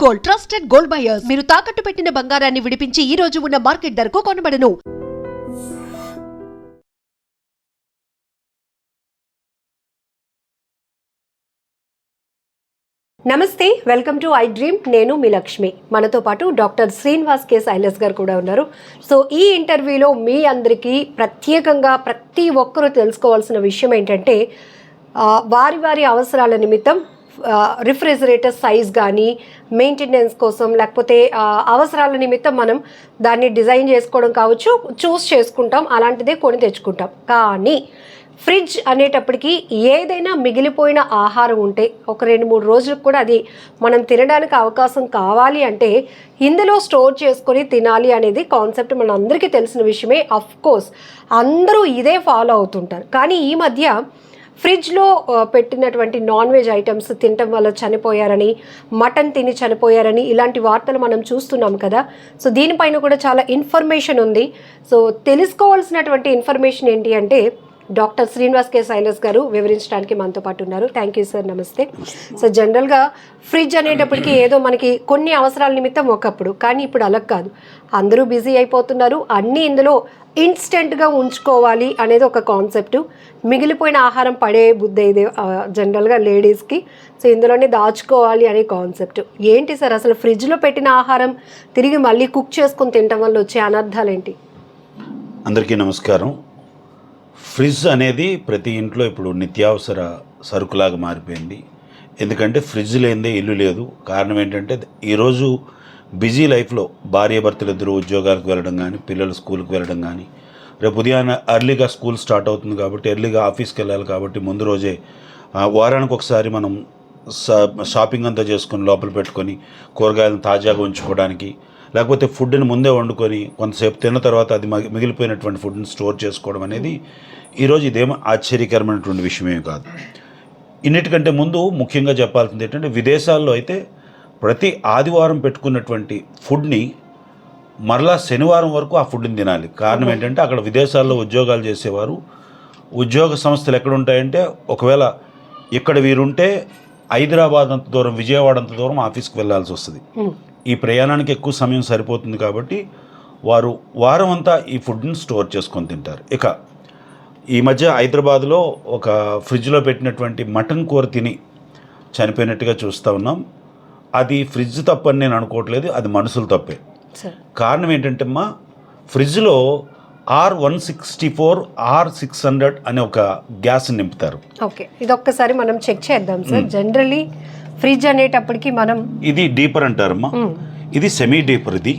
Gold, trusted gold buyers. మీరు తాకట్టు పెట్టిన బంగారాన్ని విడిపించి ఈ రోజు ఉన్న మార్కెట్ ధరకు కొనబడను. నమస్తే, వెల్కమ్ టు ఐ డ్రీమ్. నేను మీ లక్ష్మి. మనతో పాటు డాక్టర్ శ్రీనివాస్ కే సైలస్ గారు కూడా ఉన్నారు. సో ఈ ఇంటర్వ్యూలో మీ అందరికీ ప్రత్యేకంగా ప్రతి ఒక్కరూ తెలుసుకోవాల్సిన విషయం ఏంటంటే, వారి వారి అవసరాల నిమిత్తం రిఫ్రిజిరేటర్ సైజ్ కానీ మెయింటెనెన్స్ కోసం లేకపోతే అవసరాల నిమిత్తం మనం దాన్ని డిజైన్ చేసుకోవడం కావచ్చు, చూస్ చేసుకుంటాం, అలాంటిదే కొని తెచ్చుకుంటాం. కానీ ఫ్రిడ్జ్ అనేటప్పటికీ ఏదైనా మిగిలిపోయిన ఆహారం ఉంటే ఒక 2-3 రోజులకు కూడా అది మనం తినడానికి అవకాశం కావాలి అంటే ఇందులో స్టోర్ చేసుకొని తినాలి అనేది కాన్సెప్ట్ మన అందరికీ తెలిసిన విషయమే. అఫ్ కోర్స్ అందరూ ఇదే ఫాలో అవుతుంటారు. కానీ ఈ మధ్య ఫ్రిడ్జ్లో పెట్టినటువంటి నాన్ వెజ్ ఐటమ్స్ తినటం వల్ల చనిపోయారని, మటన్ తిని చనిపోయారని ఇలాంటి వార్తలు మనం చూస్తున్నాం కదా. సో దీనిపైన కూడా చాలా ఇన్ఫర్మేషన్ ఉంది. సో తెలుసుకోవాల్సినటువంటి ఇన్ఫర్మేషన్ ఏంటి అంటే డాక్టర్ శ్రీనివాస్ కే సైలస్ గారు వివరించడానికి మనతో పాటు ఉన్నారు. థ్యాంక్ యూ సార్, నమస్తే. సో జనరల్గా ఫ్రిడ్జ్ అనేటప్పటికీ ఏదో మనకి కొన్ని అవసరాల నిమిత్తం ఒకప్పుడు, కానీ ఇప్పుడు అలా కాదు. అందరూ బిజీ అయిపోతున్నారు. అన్నీ ఇందులో ఇన్స్టెంట్గా ఉంచుకోవాలి అనేది ఒక కాన్సెప్టు. మిగిలిపోయిన ఆహారం పడే బుద్ధి ఇది జనరల్గా లేడీస్కి. సో ఇందులోనే దాచుకోవాలి అనే కాన్సెప్ట్. ఏంటి సార్ అసలు ఫ్రిడ్జ్లో పెట్టిన ఆహారం తిరిగి మళ్ళీ కుక్ చేసుకొని తినడం వల్ల వచ్చే అనర్థాలు ఏంటి? అందరికీ నమస్కారం. ఫ్రిడ్జ్ అనేది ప్రతి ఇంట్లో ఇప్పుడు నిత్యావసర సరుకులాగా మారిపోయింది. ఎందుకంటే ఫ్రిడ్జ్ లేనిదే ఇల్లు లేదు. కారణం ఏంటంటే ఈరోజు బిజీ లైఫ్లో భార్యాభర్తలు ఇద్దరు ఉద్యోగాలకు వెళ్ళడం కానీ, పిల్లలు స్కూల్కి వెళ్ళడం కానీ, రేపు ఉదయాన్నే ఎర్లీగా స్కూల్ స్టార్ట్ అవుతుంది కాబట్టి ఎర్లీగా ఆఫీస్కి వెళ్ళాలి కాబట్టి ముందు రోజే వారానికి ఒకసారి మనం షాపింగ్ అంతా చేసుకొని లోపల పెట్టుకొని కూరగాయలను తాజాగా ఉంచుకోవడానికి, లేకపోతే ఫుడ్ని ముందే వండుకొని కొంతసేపు తిన్న తర్వాత అది మిగిలిపోయినటువంటి ఫుడ్ని స్టోర్ చేసుకోవడం అనేది ఈరోజు ఇదేమో ఆశ్చర్యకరమైనటువంటి విషయమే కాదు. ఇన్నిటికంటే ముందు ముఖ్యంగా చెప్పాల్సింది ఏంటంటే, విదేశాల్లో అయితే ప్రతి ఆదివారం పెట్టుకున్నటువంటి ఫుడ్ని మరలా శనివారం వరకు ఆ ఫుడ్ని తినాలి. కారణం ఏంటంటే అక్కడ విదేశాల్లో ఉద్యోగాలు చేసేవారు ఉద్యోగ సంస్థలు ఎక్కడ ఉంటాయంటే, ఒకవేళ ఇక్కడ వీరుంటే హైదరాబాద్ అంత దూరం, విజయవాడ అంత దూరం ఆఫీస్కి వెళ్ళాల్సి వస్తుంది. ఈ ప్రయాణానికి ఎక్కువ సమయం సరిపోతుంది కాబట్టి వారు వారం అంతా ఈ ఫుడ్ని స్టోర్ చేసుకొని తింటారు. ఇక ఈ మధ్య హైదరాబాద్లో ఒక ఫ్రిడ్జ్లో పెట్టినటువంటి మటన్ కూర తిని చనిపోయినట్టుగా చూస్తూ ఉన్నాం. అది ఫ్రిడ్జ్ తప్పని నేను అనుకోవట్లేదు, అది మనుషుల తప్పే. కారణం ఏంటంటే అమ్మా, ఫ్రిడ్జ్లో R164 R600 అనే ఒక గ్యాస్ నింపుతారు. ఓకే, ఇది ఒక్కసారి మనం చెక్ చేద్దాం సార్. జనరల్లీ ఫ్రిడ్జ్ అనేటప్పటికి మనం ఇది డీపర్ అంటారమ్మా, ఇది సెమీ డీపర్ ఇది.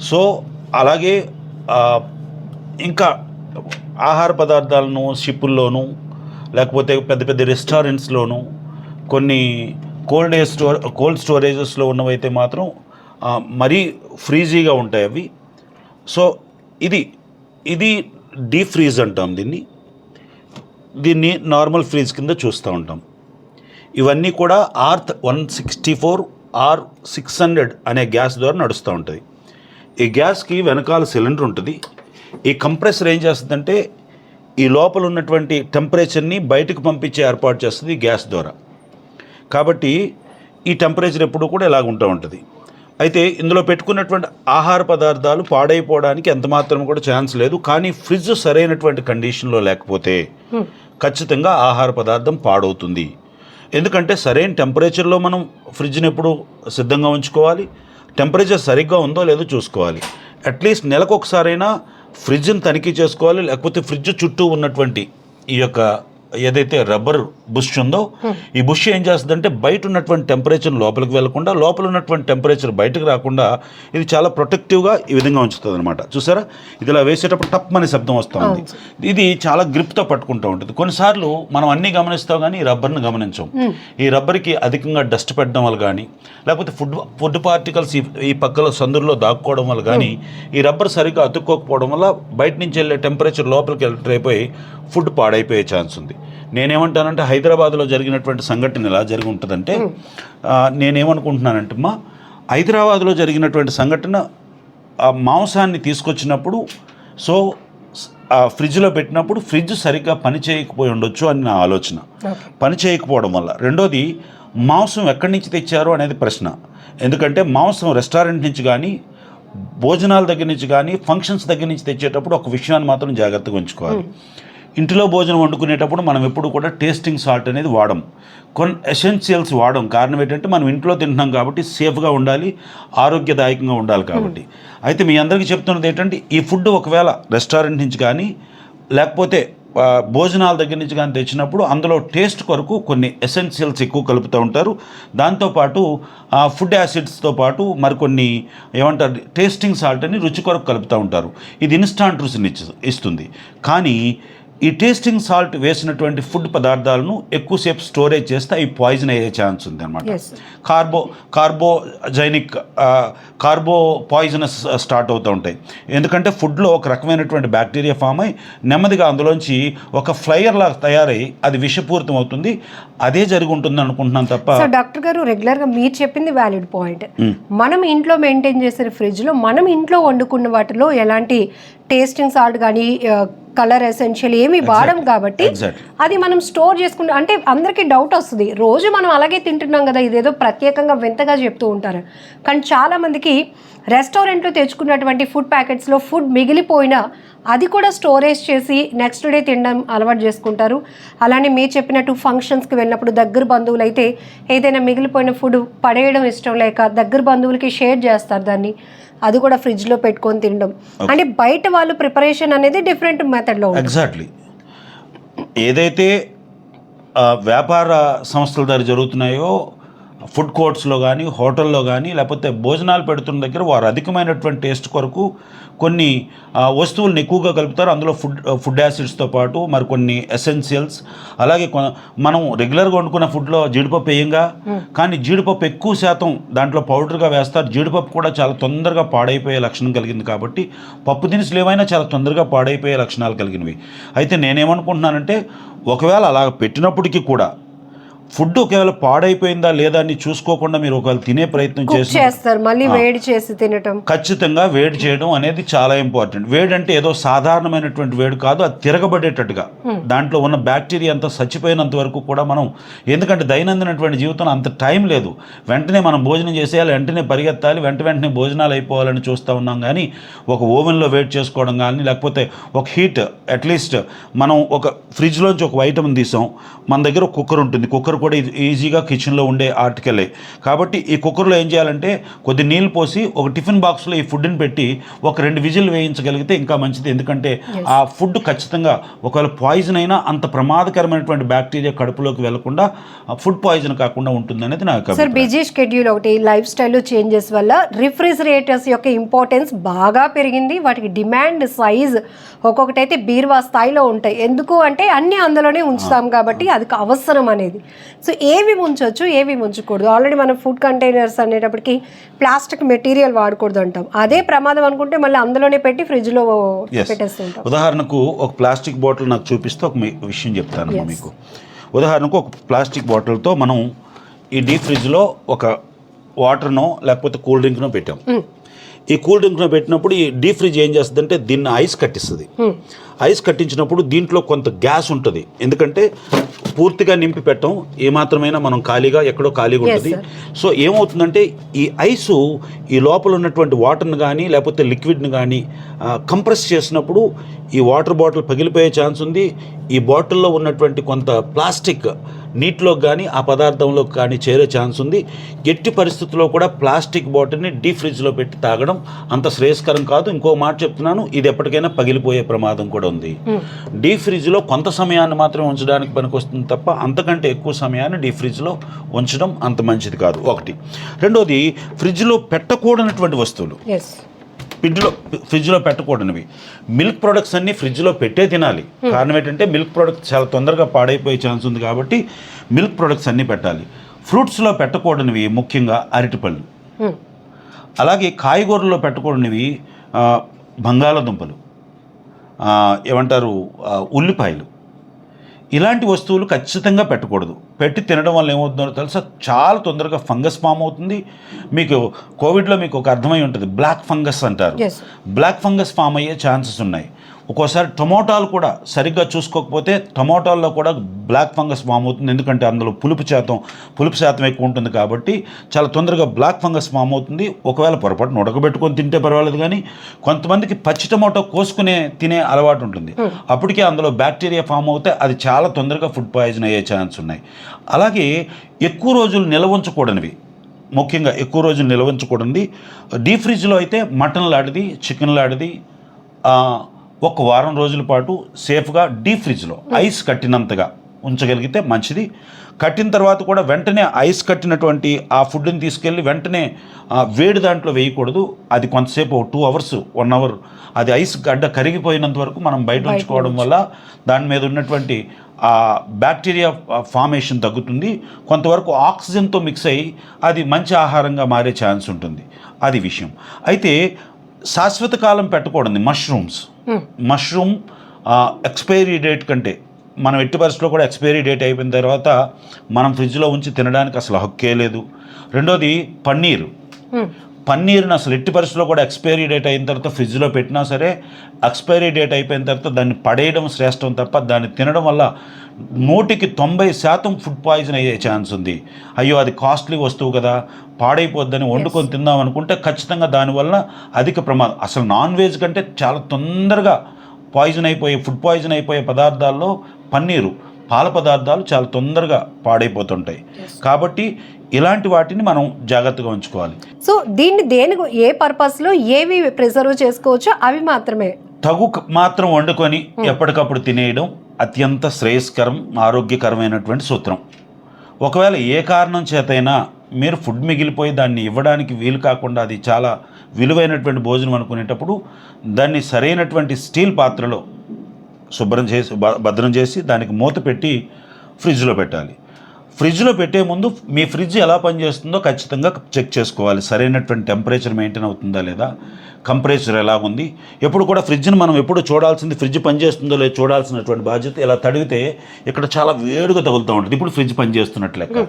సో అలాగే ఇంకా ఆహార పదార్థాలను షిప్పుల్లోనూ లేకపోతే పెద్ద పెద్ద రెస్టారెంట్స్లోనూ కొన్ని కోల్డ్ స్టోరేజెస్లో ఉన్నవైతే మాత్రం మరీ ఫ్రీజీగా ఉంటాయి అవి. సో ఇది డీప్ ఫ్రీజ్ అంటాం దీన్ని నార్మల్ ఫ్రీజ్ కింద చూస్తూ ఉంటాం. ఇవన్నీ కూడా R164 R600 అనే గ్యాస్ ద్వారా నడుస్తూ ఉంటుంది. ఈ గ్యాస్కి వెనకాల సిలిండర్ ఉంటుంది. ఈ కంప్రెసర్ ఏం చేస్తుందంటే ఈ లోపల ఉన్నటువంటి టెంపరేచర్ని బయటకు పంపించే ఏర్పాటు చేస్తుంది ఈ గ్యాస్ ద్వారా. కాబట్టి ఈ టెంపరేచర్ ఎప్పుడు కూడా ఇలాగ ఉంటూ ఉంటుంది. అయితే ఇందులో పెట్టుకున్నటువంటి ఆహార పదార్థాలు పాడైపోవడానికి ఎంత మాత్రం కూడా ఛాన్స్ లేదు. కానీ ఫ్రిడ్జ్ సరైనటువంటి కండిషన్లో లేకపోతే ఖచ్చితంగా ఆహార పదార్థం పాడవుతుంది. ఎందుకంటే సరైన టెంపరేచర్లో మనం ఫ్రిడ్జ్ని ఎప్పుడు సిద్ధంగా ఉంచుకోవాలి. టెంపరేచర్ సరిగ్గా ఉందో లేదో చూసుకోవాలి. అట్లీస్ట్ నెలకు ఒకసారైనా ఫ్రిడ్జ్ని తనిఖీ చేసుకోవాలి. లేకపోతే ఫ్రిడ్జ్ చుట్టూ ఉన్నటువంటి ఈ యొక్క ఏదైతే రబ్బర్ బుష్ ఉందో ఈ బుష్ ఏం చేస్తుందంటే బయట ఉన్నటువంటి టెంపరేచర్ లోపలికి వెళ్లకుండా, లోపల ఉన్నటువంటి టెంపరేచర్ బయటకు రాకుండా ఇది చాలా ప్రొటెక్టివ్గా ఈ విధంగా ఉంచుతుంది అనమాట. చూసారా, ఇది ఇలా వేసేటప్పుడు టప్ అనే శబ్దం వస్తుంది. ఇది చాలా గ్రిప్తో పట్టుకుంటూ ఉంటుంది. కొన్నిసార్లు మనం అన్నీ గమనిస్తాం కానీ ఈ రబ్బర్ని గమనించాం. ఈ రబ్బర్కి అధికంగా డస్ట్ పెట్టడం వల్ల కానీ, లేకపోతే ఫుడ్ పార్టికల్స్ ఈ పక్కల సందుల్లో దాక్కోవడం వల్ల కానీ, ఈ రబ్బర్ సరిగ్గా అతుక్కోకపోవడం వల్ల బయట నుంచి వెళ్ళే టెంపరేచర్ లోపలికి ఎంటర్ అయిపోయి ఫుడ్ పాడైపోయే ఛాన్స్ ఉంది. నేనేమంటానంటే హైదరాబాద్లో జరిగినటువంటి సంఘటన ఎలా జరిగి ఉంటుందంటే, నేనేమనుకుంటున్నానంటే అమ్మా, హైదరాబాద్లో జరిగినటువంటి సంఘటన మాంసాన్ని తీసుకొచ్చినప్పుడు సో ఫ్రిడ్జ్లో పెట్టినప్పుడు ఫ్రిడ్జ్ సరిగ్గా పని చేయకపోయి ఉండొచ్చు అని నా ఆలోచన. పని చేయకపోవడం వల్ల. రెండోది, మాంసం ఎక్కడి నుంచి తెచ్చారు అనేది ప్రశ్న. ఎందుకంటే మాంసం రెస్టారెంట్ నుంచి కానీ భోజనాల దగ్గర నుంచి కానీ ఫంక్షన్స్ దగ్గర నుంచి తెచ్చేటప్పుడు ఒక విషయాన్ని మాత్రం జాగ్రత్తగా ఉంచుకోవాలి. ఇంటిలో భోజనం వండుకునేటప్పుడు మనం ఎప్పుడు కూడా టేస్టింగ్ సాల్ట్ అనేది వాడం, కొన్ని ఎసెన్షియల్స్ వాడం. కారణం ఏంటంటే మనం ఇంట్లో తింటున్నాం కాబట్టి సేఫ్గా ఉండాలి, ఆరోగ్యదాయకంగా ఉండాలి కాబట్టి. అయితే మీ అందరికీ చెప్తున్నది ఏంటంటే ఈ ఫుడ్ ఒకవేళ రెస్టారెంట్ నుంచి కానీ లేకపోతే భోజనాల దగ్గర నుంచి కానీ తెచ్చినప్పుడు అందులో టేస్ట్ కొరకు కొన్ని ఎసెన్షియల్స్ ఎక్కువ కలుపుతూ ఉంటారు. దాంతోపాటు ఫుడ్ యాసిడ్స్తో పాటు మరికొన్ని ఏమంటారు టేస్టింగ్ సాల్ట్ అని రుచి కొరకు కలుపుతూ ఉంటారు. ఇది ఇన్స్టాంట్ రుచిని ఇస్తుంది. కానీ ఈ టేస్టింగ్ సాల్ట్ వేసినటువంటి ఫుడ్ పదార్థాలను ఎక్కువసేపు స్టోరేజ్ చేస్తే అవి పాయిజన్ అయ్యే ఛాన్స్ ఉంది అనమాట. కార్బో పాయిజనస్ స్టార్ట్ అవుతూ ఉంటాయి. ఎందుకంటే ఫుడ్లో ఒక రకమైనటువంటి బ్యాక్టీరియా ఫామ్ అయ్యి నెమ్మదిగా అందులోంచి ఒక ఫ్లైయర్ లాగా తయారై అది విషపూరితం అవుతుంది. అదే జరిగి ఉంటుంది అనుకుంటున్నాను తప్ప. సో డాక్టర్ గారు, రెగ్యులర్గా మీరు చెప్పింది వ్యాలిడ్ పాయింట్. మనం ఇంట్లో మెయింటైన్ చేసే ఫ్రిడ్జ్లో మనం ఇంట్లో వండుకున్న వాటిలో ఎలాంటి టేస్టింగ్ సాల్ట్ కానీ కలర్ ఎసెన్షియల్ ఏమి వాడం కాబట్టి అది మనం స్టోర్ చేసుకుంటే, అంటే అందరికీ డౌట్ వస్తుంది, రోజు మనం అలాగే తింటున్నాం కదా, ఇదేదో ప్రత్యేకంగా వింతగా చెప్తూ ఉంటారు. కానీ చాలామందికి రెస్టారెంట్లో తెచ్చుకున్నటువంటి ఫుడ్ ప్యాకెట్స్లో ఫుడ్ మిగిలిపోయినా అది కూడా స్టోరేజ్ చేసి నెక్స్ట్ డే తినడం అలవాటు చేసుకుంటారు. అలానే మీరు చెప్పినట్టు ఫంక్షన్స్కి వెళ్ళినప్పుడు దగ్గర బంధువులు అయితే ఏదైనా మిగిలిపోయిన ఫుడ్ పడేయడం ఇష్టం లేక దగ్గర బంధువులకి షేర్ చేస్తారు దాన్ని, అది కూడా ఫ్రిడ్జ్లో పెట్టుకొని తినడం. అంటే బయట వాళ్ళు ప్రిపరేషన్ అనేది డిఫరెంట్ మెథడ్లో. ఎగ్జాక్ట్లీ. ఏదైతే వ్యాపార సంస్థల ద్వారా జరుగుతున్నాయో ఫుడ్ కోర్ట్స్లో కానీ హోటల్లో కానీ లేకపోతే భోజనాలు పెడుతున్న దగ్గర వారు అధికమైనటువంటి టేస్ట్ కొరకు కొన్ని వస్తువులను ఎక్కువగా కలుపుతారు. అందులో ఫుడ్ యాసిడ్స్తో పాటు మరికొన్ని ఎసెన్షియల్స్, అలాగే మనం రెగ్యులర్గా వండుకున్న ఫుడ్లో జీడిపప్పు వేయంగా, కానీ జీడిపప్పు ఎక్కువ శాతం దాంట్లో పౌడర్గా వేస్తారు. జీడిపప్పు కూడా చాలా తొందరగా పాడైపోయే లక్షణం కలిగింది కాబట్టి పప్పు దినుసులు ఏమైనా చాలా తొందరగా పాడైపోయే లక్షణాలు కలిగినవి. అయితే నేనేమనుకుంటున్నానంటే ఒకవేళ అలా పెట్టినప్పటికీ కూడా ఫుడ్ ఒకవేళ పాడైపోయిందా లేదా అని చూసుకోకుండా మీరు ఒకవేళ తినే ప్రయత్నం చేస్తారు, మళ్ళీ వేడి చేసి తినటం, ఖచ్చితంగా వేడి చేయడం అనేది చాలా ఇంపార్టెంట్. వేడి అంటే ఏదో సాధారణమైనటువంటి వేడి కాదు, అది తిరగబడేటట్టుగా దాంట్లో ఉన్న బ్యాక్టీరియా అంతా చచ్చిపోయినంత వరకు కూడా మనం, ఎందుకంటే దైనందినటువంటి జీవితంలో అంత టైం లేదు, వెంటనే మనం భోజనం చేసేయాలి, వెంటనే పరిగెత్తాలి, వెంటనే భోజనాలు అయిపోవాలని చూస్తూ ఉన్నాం. కానీ ఒక ఓవెన్లో వేడి చేసుకోవడం కానీ లేకపోతే ఒక హీట్, అట్లీస్ట్ మనం ఒక ఫ్రిడ్జ్లోంచి ఒక వైటమిన్ తీసాం, మన దగ్గర ఒక కుక్కర్ ఉంటుంది, కుక్కర్ కూడా ఈజీగా కిచెన్లో ఉండే ఆర్టికలే కాబట్టి ఈ కుక్కర్లో ఏం చేయాలంటే కొద్ది నీళ్ళు పోసి ఒక టిఫిన్ బాక్స్లో ఈ ఫుడ్ని పెట్టి ఒక 2 విజిల్ వేయించగలిగితే ఇంకా మంచిది. ఎందుకంటే ఆ ఫుడ్ ఖచ్చితంగా ఒకవేళ పాయిజన్ అయినా అంత ప్రమాదకరమైనటువంటి బ్యాక్టీరియా కడుపులోకి వెళ్లకుండా ఫుడ్ పాయిజన్ కాకుండా ఉంటుంది అనేది నా అభిప్రాయం. సార్, బిజీ షెడ్యూల్ ఒకటి, లైఫ్ స్టైల్లో చేంజెస్ వల్ల రిఫ్రిజిరేటర్స్ యొక్క ఇంపార్టెన్స్ బాగా పెరిగింది. వాటికి డిమాండ్, సైజ్ ఒక్కొక్కటి అయితే బీరువా స్థాయిలో ఉంటాయి. ఎందుకు అంటే అన్నీ అందులోనే ఉంచుతాం కాబట్టి అది అవసరం అనేది. సో ఏవి ఉంచవచ్చు, ఏవి ఉంచకూడదు. ఆల్రెడీ మనం ఫుడ్ కంటైనర్స్ అనేటప్పటికి ప్లాస్టిక్ మెటీరియల్ వాడకూడదు అంటాం. అదే ప్రమాదం అనుకుంటే మళ్ళీ అందులోనే పెట్టి ఫ్రిడ్జ్లో పెట్టేస్తుంటాం. ఉదాహరణకు ఒక ప్లాస్టిక్ బాటిల్ నాకు చూపిస్తే ఒక విషయం చెప్తాను మీకు. ఉదాహరణకు ఒక ప్లాస్టిక్ బాటిల్తో మనం ఈ డీప్ ఫ్రిడ్జ్లో ఒక వాటర్నో లేకపోతే కూల్ డ్రింక్నో పెట్టాం. ఈ కూల్ డ్రింక్ను పెట్టినప్పుడు ఈ డీప్ ఫ్రిడ్జ్ ఏం చేస్తుందంటే దీన్ని ఐస్ కట్టిస్తుంది. ఐస్ కట్టించినప్పుడు దీంట్లో కొంత గ్యాస్ ఉంటుంది, ఎందుకంటే పూర్తిగా నింపి పెట్టం, ఏమాత్రమైనా మనం ఖాళీగా ఎక్కడో ఖాళీగా ఉంటుంది. సో ఏమవుతుందంటే ఈ ఐసు ఈ లోపల ఉన్నటువంటి వాటర్ని కానీ లేకపోతే లిక్విడ్ని కానీ కంప్రెస్ చేసినప్పుడు ఈ వాటర్ బాటిల్ పగిలిపోయే ఛాన్స్ ఉంది. ఈ బాటిల్లో ఉన్నటువంటి కొంత ప్లాస్టిక్ నీటిలో కానీ ఆ పదార్థంలో కానీ చేరే ఛాన్స్ ఉంది. ఎట్టి పరిస్థితుల్లో కూడా ప్లాస్టిక్ బాటిల్ని డీప్ ఫ్రిడ్జ్లో పెట్టి తాగడం అంత శ్రేయస్కరం కాదు. ఇంకో మాట చెప్తున్నాను, ఇది ఎప్పటికైనా పగిలిపోయే ప్రమాదం కూడా ఉంది. డీప్ ఫ్రిడ్జ్లో కొంత సమయాన్ని మాత్రమే ఉంచడానికి పనికొస్తుంది తప్ప అంతకంటే ఎక్కువ సమయాన్ని డీప్ ఫ్రిడ్జ్లో ఉంచడం అంత మంచిది కాదు. ఒకటి. రెండోది, ఫ్రిడ్జ్లో పెట్టకూడనటువంటి వస్తువులు ఫ్రిడ్జ్లో పెట్టకూడనివి. మిల్క్ ప్రొడక్ట్స్ అన్నీ ఫ్రిడ్జ్లో పెట్టే తినాలి. కారణం ఏంటంటే మిల్క్ ప్రొడక్ట్స్ చాలా తొందరగా పాడైపోయే ఛాన్స్ ఉంది కాబట్టి మిల్క్ ప్రొడక్ట్స్ అన్నీ పెట్టాలి. ఫ్రూట్స్లో పెట్టకూడనివి ముఖ్యంగా అరటిపళ్ళు, అలాగే కాయగూరల్లో పెట్టకూడనివి బంగాళాదుంపలు, ఏమంటారు ఉల్లిపాయలు, ఇలాంటి వస్తువులు ఖచ్చితంగా పెట్టకూడదు. పెట్టి తినడం వల్ల ఏమవుతుందో తెలుసా, చాలా తొందరగా ఫంగస్ ఫామ్ అవుతుంది. మీకు కోవిడ్లో మీకు ఒక అర్థమై ఉంటుంది, బ్లాక్ ఫంగస్ అంటారు. బ్లాక్ ఫంగస్ ఫామ్ అయ్యే ఛాన్సెస్ ఉన్నాయి. ఒక్కోసారి టొమాటోలు కూడా సరిగ్గా చూసుకోకపోతే టొమాటోల్లో కూడా బ్లాక్ ఫంగస్ ఫామ్ అవుతుంది. ఎందుకంటే అందులో పులుపు శాతం ఎక్కువ ఉంటుంది కాబట్టి చాలా తొందరగా బ్లాక్ ఫంగస్ ఫామ్ అవుతుంది. ఒకవేళ పొరపాటున ఉడకబెట్టుకొని తింటే పర్వాలేదు, కానీ కొంతమందికి పచ్చి టొమాటో కోసుకునే తినే అలవాటు ఉంటుంది. అప్పటికే అందులో బ్యాక్టీరియా ఫామ్ అవుతే అది చాలా తొందరగా ఫుడ్ పాయిజన్ అయ్యే ఛాన్స్ ఉన్నాయి. అలాగే ఎక్కువ రోజులు నిల్వ ఉంచకూడనివి, ముఖ్యంగా ఎక్కువ రోజులు నిల్వ ఉంచకూడనిది డీప్ ఫ్రిడ్జ్లో అయితే మటన్ లాంటిది, చికెన్ లాంటిది ఒక వారం రోజుల పాటు సేఫ్గా డీప్ ఫ్రిడ్జ్లో ఐస్ కట్టినంతగా ఉంచగలిగితే మంచిది. కట్టిన తర్వాత కూడా వెంటనే ఐస్ కట్టినటువంటి ఆ ఫుడ్ని తీసుకెళ్ళి వెంటనే వేడి దాంట్లో వేయకూడదు. అది కొంతసేపు 2 hours 1 hour అది ఐస్ గడ్డ కరిగిపోయినంత వరకు మనం బయట ఉంచుకోవడం వల్ల దాని మీద ఉన్నటువంటి ఆ బ్యాక్టీరియా ఫార్మేషన్ తగ్గుతుంది. కొంతవరకు ఆక్సిజన్తో మిక్స్ అయ్యి అది మంచి ఆహారంగా మారే ఛాన్స్ ఉంటుంది. అది విషయం. అయితే శాశ్వత కాలం పెట్టకూడదు. మష్రూమ్ ఎక్స్పైరీ డేట్ కంటే మనం ఎట్టి పరిస్థితుల్లో కూడా ఎక్స్పైరీ డేట్ అయిపోయిన తర్వాత మనం ఫ్రిడ్జ్లో ఉంచి తినడానికి అసలు హక్కే లేదు. రెండోది పన్నీర్ని అసలు ఎట్టి పరిస్థితుల్లో కూడా ఎక్స్పైరీ డేట్ అయిన తర్వాత ఫ్రిడ్జ్లో పెట్టినా సరే ఎక్స్పైరీ డేట్ అయిపోయిన తర్వాత దాన్ని పడేయడం శ్రేష్టం తప్ప దాన్ని తినడం వల్ల 90% ఫుడ్ పాయిజన్ అయ్యే ఛాన్స్ ఉంది. అయ్యో అది కాస్ట్లీ వస్తువు కదా, పాడైపోద్దని వండుకొని తిందాం అనుకుంటే ఖచ్చితంగా దానివల్ల అధిక ప్రమాదం. అసలు నాన్ వెజ్ కంటే చాలా తొందరగా ఫుడ్ పాయిజన్ అయిపోయే పదార్థాల్లో పాల పదార్థాలు చాలా తొందరగా పాడైపోతుంటాయి. కాబట్టి ఇలాంటి వాటిని మనం జాగ్రత్తగా ఉంచుకోవాలి. సో దేనికి ఏ పర్పస్లో ఏవి ప్రిజర్వ్ చేసుకోవచ్చో అవి మాత్రమే తగు మాత్రం వండుకొని ఎప్పటికప్పుడు తినేయడం అత్యంత శ్రేయస్కరం, ఆరోగ్యకరమైనటువంటి సూత్రం. ఒకవేళ ఏ కారణం చేతైనా మీరు ఫుడ్ మిగిలిపోయి దాన్ని ఇవ్వడానికి వీలు కాకుండా అది చాలా విలువైనటువంటి భోజనం అనుకునేటప్పుడు దాన్ని సరైనటువంటి స్టీల్ పాత్రలో శుభ్రం చేసి భద్రం చేసి దానికి మూత పెట్టి ఫ్రిడ్జ్లో పెట్టాలి. ఫ్రిడ్జ్లో పెట్టే ముందు మీ ఫ్రిడ్జ్ ఎలా పనిచేస్తుందో ఖచ్చితంగా చెక్ చేసుకోవాలి. సరైనటువంటి టెంపరేచర్ మెయింటైన్ అవుతుందా లేదా, కంపరేచర్ ఎలాగుంది. ఎప్పుడు కూడా ఫ్రిడ్జ్ని మనం ఎప్పుడు చూడాల్సింది ఫ్రిడ్జ్ పనిచేస్తుందో లేదో చూడాల్సినటువంటి బాధ్యత. ఇలా తడిగితే ఇక్కడ చాలా వేడిగా తగులుతూ ఉంటుంది. ఇప్పుడు ఫ్రిడ్జ్ పనిచేస్తున్నట్లు లెక్క.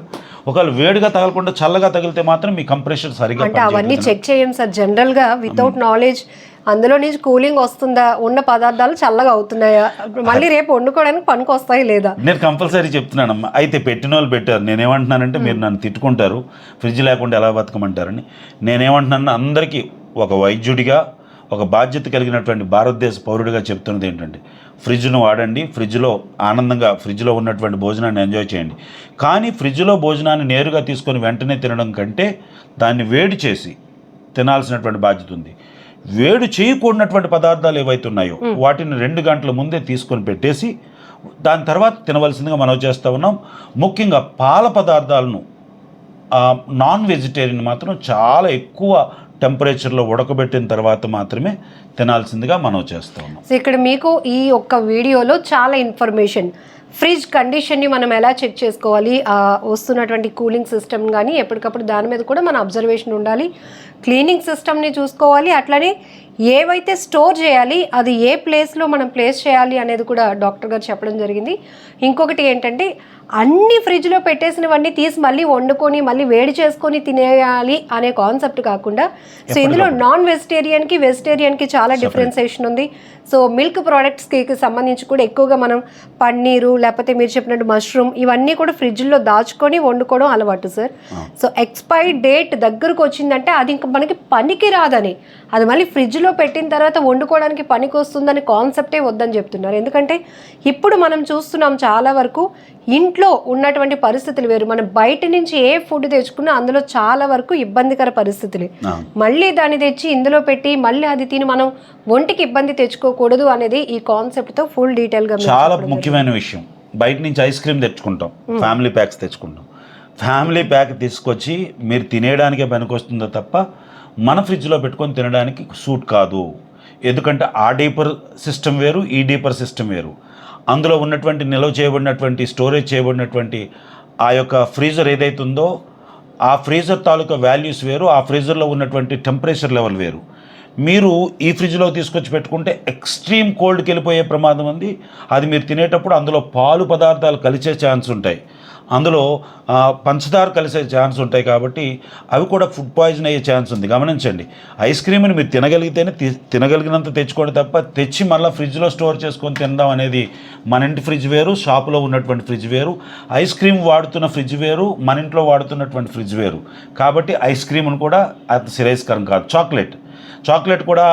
ఒకవేళ వేడిగా తగలకుండా చల్లగా తగిలితే మాత్రం మీ కంప్రెషర్ సరిగ్గా అంటే అవన్నీ చెక్ చేయం సార్. జనరల్గా వితౌట్ నాలెడ్జ్ అందులో నుంచి కూలింగ్ వస్తుందా, ఉన్న పదార్థాలు చల్లగా అవుతున్నాయా, మళ్ళీ రేపు వండుకోవడానికి పనికి వస్తాయి లేదా. నేను కంపల్సరీ చెప్తున్నానమ్మా. అయితే పెట్టిన వాళ్ళు పెట్టారు. నేనేమంటున్నానంటే మీరు నన్ను తిట్టుకుంటారు ఫ్రిడ్జ్ లేకుండా ఎలా బతకమంటారని. నేనేమంటున్నాను, అందరికీ ఒక వైద్యుడిగా, ఒక బాధ్యత కలిగినటువంటి భారతదేశ పౌరుడిగా చెప్తున్నది ఏంటంటే ఫ్రిడ్జ్ను వాడండి. ఫ్రిడ్జ్లో ఆనందంగా ఫ్రిడ్జ్లో ఉన్నటువంటి భోజనాన్ని ఎంజాయ్ చేయండి. కానీ ఫ్రిడ్జ్లో భోజనాన్ని నేరుగా తీసుకొని వెంటనే తినడం కంటే దాన్ని వేడి చేసి తినాల్సినటువంటి బాధ్యత ఉంది. వేడి చేయకూడనటువంటి పదార్థాలు ఏవైతే ఉన్నాయో వాటిని 2 గంటల ముందే తీసుకొని పెట్టేసి దాని తర్వాత తినవలసిందిగా మనం చేస్తూ ఉన్నాం. ముఖ్యంగా పాల పదార్థాలను నాన్ వెజిటేరియన్ మాత్రం చాలా ఎక్కువ టెంపరేచర్లో ఉడకబెట్టిన తర్వాత మాత్రమే తినాల్సిందిగా మనం చేస్తూ ఉన్నాం. సో ఇక్కడ మీకు ఈ ఒక్క వీడియోలో చాలా ఇన్ఫర్మేషన్, ఫ్రిడ్జ్ కండిషన్ని మనం ఎలా చెక్ చేసుకోవాలి, వస్తున్నటువంటి కూలింగ్ సిస్టమ్ కానీ ఎప్పటికప్పుడు దాని మీద కూడా మన అబ్జర్వేషన్ ఉండాలి. క్లీనింగ్ సిస్టమ్ని చూసుకోవాలి. అట్లనే ఏవైతే స్టోర్ చేయాలి అది ఏ ప్లేస్లో మనం ప్లేస్ చేయాలి అనేది కూడా డాక్టర్ గారు చెప్పడం జరిగింది. ఇంకొకటి ఏంటంటే అన్ని ఫ్రిడ్జ్లో పెట్టేసినవన్నీ తీసి మళ్ళీ వండుకొని మళ్ళీ వేడి చేసుకొని తినేయాలి అనే కాన్సెప్ట్ కాకుండా, సో ఇందులో నాన్ వెజిటేరియన్కి వెజిటేరియన్కి చాలా డిఫరెన్సియేషన్ ఉంది. సో మిల్క్ ప్రోడక్ట్స్కి సంబంధించి కూడా ఎక్కువగా మనం పన్నీరు లేకపోతే మీరు చెప్పినట్టు మష్రూమ్ ఇవన్నీ కూడా ఫ్రిడ్జ్లో దాచుకొని వండుకోవడం అలవాటు సార్. సో ఎక్స్పైరీ డేట్ దగ్గరకు వచ్చిందంటే అది ఇంకా మనకి పనికి రాదని, అది మళ్ళీ ఫ్రిడ్జ్లో పెట్టిన తర్వాత వండుకోవడానికి పనికి వస్తుందని కాన్సెప్టే వద్దని చెప్తున్నారు. ఎందుకంటే ఇప్పుడు మనం చూస్తున్నాం చాలా వరకు ఇంట్లో ఉన్నటువంటి పరిస్థితులు వేరు. మనం బయట నుంచి ఏ ఫుడ్ తెచ్చుకున్నా అందులో చాలా వరకు ఇబ్బందికర పరిస్థితులు. మళ్ళీ దాన్ని తెచ్చి ఇందులో పెట్టి మళ్ళీ అది తిని మనం ఒంటికి ఇబ్బంది తెచ్చుకోకూడదు అనేది ఈ కాన్సెప్ట్తో ఫుల్ డీటెయిల్గా చాలా ముఖ్యమైన విషయం. బయట నుంచి ఐస్ క్రీమ్ తెచ్చుకుంటాం, ఫ్యామిలీ ప్యాక్స్ తెచ్చుకుంటాం. ఫ్యామిలీ ప్యాక్ తీసుకొచ్చి మీరు తినేయడానికే పనికొస్తుందో తప్ప మన ఫ్రిడ్జ్లో పెట్టుకొని తినడానికి సూట్ కాదు. ఎందుకంటే ఆ డీపర్ సిస్టమ్ వేరు, ఈ డీపర్ సిస్టమ్ వేరు. అందులో ఉన్నటువంటి నిల్వ చేయబడినటువంటి స్టోరేజ్ చేయబడినటువంటి ఆ యొక్క ఫ్రీజర్ ఏదైతే ఉందో ఆ ఫ్రీజర్ తాలూకా వాల్యూస్ వేరు, ఆ ఫ్రీజర్లో ఉన్నటువంటి టెంపరేచర్ లెవెల్ వేరు. మీరు ఈ ఫ్రిడ్జ్లో తీసుకొచ్చి పెట్టుకుంటే ఎక్స్ట్రీమ్ కోల్డ్కి వెళ్ళిపోయే ప్రమాదం ఉంది. అది మీరు తినేటప్పుడు అందులో పాలు పదార్థాలు కలిసే ఛాన్స్ ఉంటాయి. అందులో పంచదార కలిసే ఛాన్స్ ఉంటాయి కాబట్టి అవి కూడా ఫుడ్ పాయిజన్ అయ్యే ఛాన్స్ ఉంది. గమనించండి, ఐస్ క్రీమ్ని మీరు తినగలిగితేనే తినగలిగినంత తెచ్చుకోండి తప్ప తెచ్చి మళ్ళీ ఫ్రిడ్జ్లో స్టోర్ చేసుకొని తినడం అనేది మన ఇంటి ఫ్రిడ్జ్ వేరు, షాపులో ఉన్నటువంటి ఫ్రిడ్జ్ వేరు. ఐస్ క్రీమ్ వాడుతున్న ఫ్రిడ్జ్ వేరు, మన ఇంట్లో వాడుతున్నటువంటి ఫ్రిడ్జ్ వేరు. కాబట్టి ఐస్ క్రీమ్ను కూడా అది శ్రేయస్కరం కాదు. చాక్లెట్ కూడా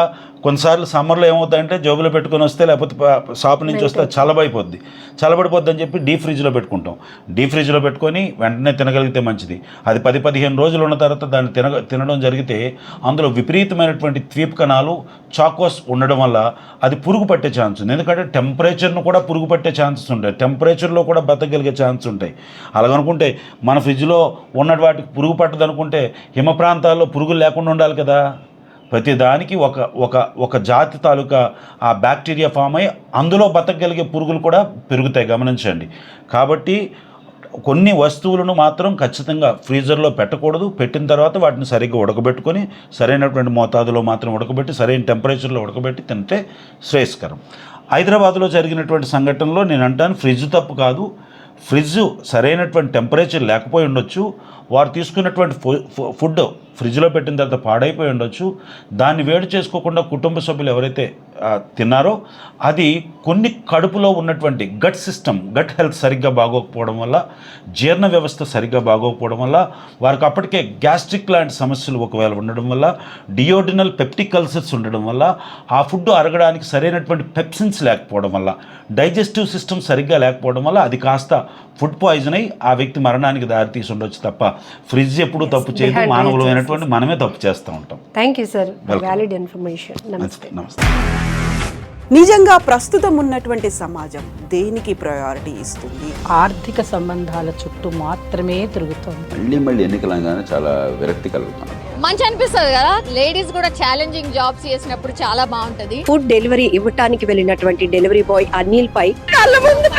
కొన్నిసార్లు సమ్మర్లో ఏమవుతాయంటే జోబులో పెట్టుకొని వస్తే, లేకపోతే షాప్ నుంచి వస్తే చల్లబడిపోద్ది అని చెప్పి డీప్ ఫ్రిడ్జ్లో పెట్టుకుంటాం. డీప్ ఫ్రిడ్జ్లో పెట్టుకొని వెంటనే తినగలిగితే మంచిది. అది 10-15 రోజులు ఉన్న తర్వాత దాన్ని తినడం జరిగితే అందులో విపరీతమైనటువంటి ద్వీప్ కణాలు, చాకోస్ ఉండడం వల్ల అది పురుగు పట్టే ఛాన్స్ ఉంది. ఎందుకంటే టెంపరేచర్ను కూడా పురుగు పట్టే ఛాన్సెస్ ఉంటాయి, టెంపరేచర్లో కూడా బతకగలిగే ఛాన్స్ ఉంటాయి. అలాగనుకుంటే మన ఫ్రిడ్జ్లో ఉన్న వాటికి పురుగు పట్టదు అనుకుంటే హిమ ప్రాంతాల్లో పురుగులు లేకుండా ఉండాలి కదా. ప్రతి దానికి ఒక జాతి తాలూకా ఆ బ్యాక్టీరియా ఫామ్ అయ్యి అందులో బతకగలిగే పురుగులు కూడా పెరుగుతాయి. గమనించండి. కాబట్టి కొన్ని వస్తువులను మాత్రం ఖచ్చితంగా ఫ్రీజర్లో పెట్టకూడదు. పెట్టిన తర్వాత వాటిని సరిగ్గా ఉడకబెట్టుకొని సరైనటువంటి మోతాదులో మాత్రం ఉడకబెట్టి సరైన టెంపరేచర్లో ఉడకబెట్టి తింటే శ్రేయస్కరం. హైదరాబాద్లో జరిగినటువంటి సంఘటనలో నేను అంటాను, ఫ్రిడ్జ్ తప్పు కాదు. ఫ్రిడ్జ్ సరైనటువంటి టెంపరేచర్ లేకపోయి ఉండొచ్చు, వారు తీసుకున్నటువంటి ఫుడ్ ఫ్రిడ్జ్లో పెట్టిన తర్వాత పాడైపోయి ఉండొచ్చు. దాన్ని వేడి చేసుకోకుండా కుటుంబ సభ్యులు ఎవరైతే తిన్నారో అది కొన్ని కడుపులో ఉన్నటువంటి గట్ హెల్త్ సరిగ్గా బాగోకపోవడం వల్ల, జీర్ణ వ్యవస్థ సరిగ్గా బాగోకపోవడం వల్ల, వారికి అప్పటికే గ్యాస్ట్రిక్ లాంటి సమస్యలు ఒకవేళ ఉండడం వల్ల, డియోడినల్ పెప్టిక్ అల్సర్స్ ఉండడం వల్ల, ఆ ఫుడ్ అరగడానికి సరైనటువంటి పెప్సిన్స్ లేకపోవడం వల్ల, డైజెస్టివ్ సిస్టమ్ సరిగ్గా లేకపోవడం వల్ల అది కాస్త ఫుడ్ పాయిజన్ అయి ఆ వ్యక్తి మరణానికి దారితీసి ఉండొచ్చు తప్ప ఫ్రిడ్జ్ ఎప్పుడు తప్పు చేయదు. మానవులమైనటువంటి మనమే తప్పు చేస్తూ ఉంటాం. Thank you sir, valid information. నమస్తే. నిజంగా ప్రస్తుతం ఉన్నటువంటి సమాజం దేనికి ప్రయారిటీ ఇస్తుంది? ఆర్థిక సంబంధాల చుట్టూ మాత్రమే తిరుగుతోంది. మళ్ళీ ఎన్నికలంగానే చాలా విరక్తి కలుగుతాను. మంచి అనిపిస్తుంది కదా, లేడీస్ కూడా ఛాలెంజింగ్ జాబ్స్ చేసినప్పుడు చాలా బాగుంటది. ఫుడ్ డెలివరీ ఇవ్వటానికి వెళ్ళినటువంటి డెలివరీ బాయ్ అనిల్ పై కళ్ళ ముందు